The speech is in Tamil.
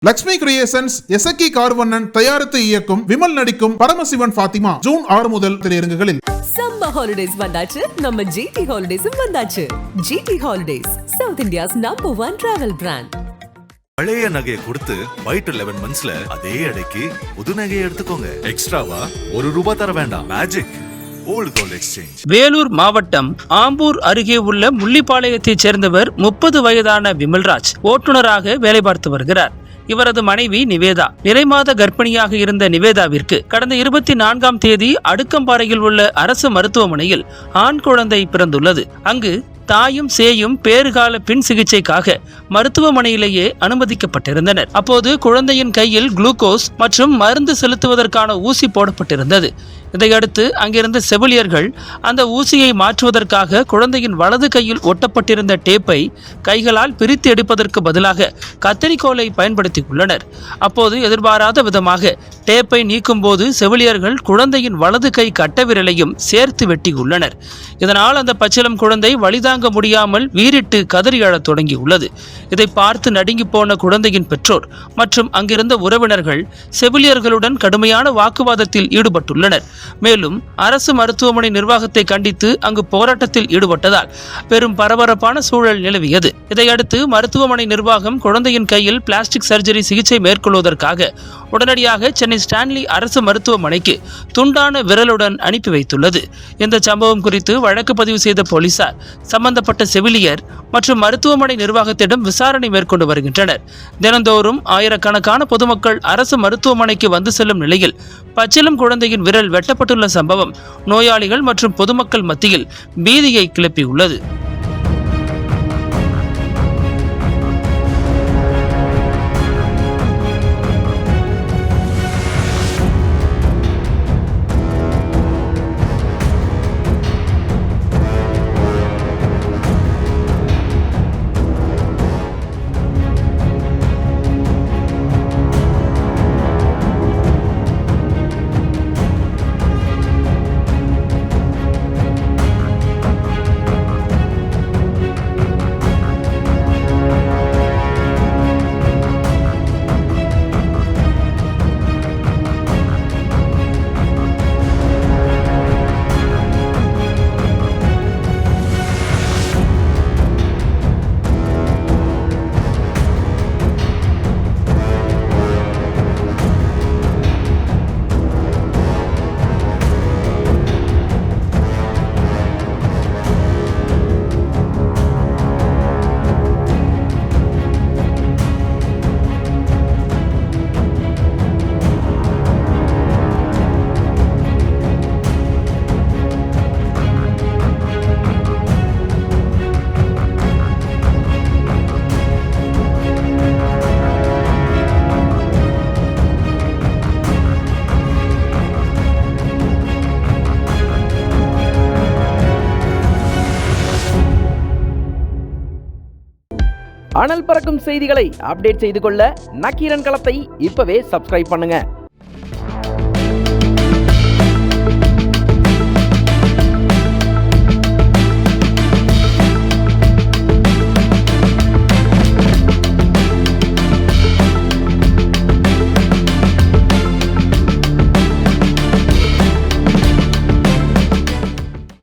லக்ஷ்மி கிரியேஷன்ஸ் எசக்கி கார்வண்ணன் தயாரித்து இயக்கும் விமல் நடிக்கும் பரமசிவன் பாத்திமா ஜூன் 6 முதல் திரையரங்குகளில். சம்மர் ஹாலிடேஸ் வந்தாச்சு, நம்ம ஜிடி ஹாலிடேஸும் வந்தாச்சு. GT holidays, South India's number 1 travel brand. பழைய நகையை கொடுத்து வைட் 11 மந்த்ஸ்ல அதே அடைக்கு புது நகையை எடுத்துக்கோங்க. எக்ஸ்ட்ராவா ₹1 தர வேண்டாம். Magic old gold exchange. Vellore மாவட்டம் ஆம்பூர் அருகே உள்ள முள்ளிப்பாளையத்தைச் சேர்ந்தவர் 30 வயதான விமல்ராஜ் ஓட்டுநராக வேலை பார்த்து வருகிறார். இவரது மனைவி நிவேதா நிறைமாத கர்ப்பிணியாக இருந்த நிவேதாவிற்கு கடந்த 24ஆம் தேதி அடுக்கம்பாறையில் உள்ள அரசு மருத்துவமனையில் ஆண் குழந்தை பிறந்துள்ளது. அங்கு தாயும் சேயும் பேறுகால பின் சிகிச்சைக்காக மருத்துவமனையிலேயே அனுமதிக்கப்பட்டிருந்தனர். அப்போது குழந்தையின் கையில் குளுக்கோஸ் மற்றும் மருந்து செலுத்துவதற்கான ஊசி போடப்பட்டிருந்தது. இதையடுத்து அங்கிருந்த செவிலியர்கள் அந்த ஊசியை மாற்றுவதற்காக குழந்தையின் வலது கையில் ஒட்டப்பட்டிருந்த டேப்பை கைகளால் பிரித்து எடுப்பதற்கு பதிலாக கத்தரிக்கோலை பயன்படுத்தி உள்ளனர். அப்போது எதிர்பாராத விதமாக டேப்பை நீக்கும் போது செவிலியர்கள் குழந்தையின் வலது கை கட்ட விரலையும் சேர்த்து வெட்டியுள்ளனர். இதனால் அந்த பச்சிளம் குழந்தை வலிதாங்க முடியாமல் வீறிட்டு கதறி அழத் தொடங்கியுள்ளது. இதை பார்த்து நடுங்கி போன குழந்தையின் பெற்றோர் மற்றும் அங்கிருந்த உறவினர்கள் செவிலியர்களுடன் கடுமையான வாக்குவாதத்தில் ஈடுபட்டுள்ளனர். மேலும் அரசு மருத்துவமனை நிர்வாகத்தை கண்டித்து அங்கு போராட்டத்தில் ஈடுபட்டதால் பெரும் பரபரப்பான சூழல் நிலவியது. இதையடுத்து மருத்துவமனை நிர்வாகம் குழந்தையின் கையில் பிளாஸ்டிக் சர்ஜரி சிகிச்சை மேற்கொள்வதற்காக உடனடியாக சென்னை ஸ்டான்லி அரசு மருத்துவமனைக்கு துண்டான விரலுடன் அனுப்பி வைத்துள்ளது. இந்த சம்பவம் குறித்து வழக்கு பதிவு செய்த போலீசார் சம்பந்தப்பட்ட செவிலியர் மற்றும் மருத்துவமனை நிர்வாகத்திடம் விசாரணை மேற்கொண்டு வருகின்றனர். தினந்தோறும் ஆயிரக்கணக்கான பொதுமக்கள் அரசு மருத்துவமனைக்கு வந்து செல்லும் நிலையில் பச்சிளம் குழந்தையின் விரல் வெட்டப்பட்டுள்ள சம்பவம் நோயாளிகள் மற்றும் பொதுமக்கள் மத்தியில் பீதியை கிளப்பியுள்ளது. அனல் பறக்கும் செய்திகளை அப்டேட் செய்து கொள்ள நக்கீரன் களத்தை இப்பவே சப்ஸ்கிரைப் பண்ணுங்க.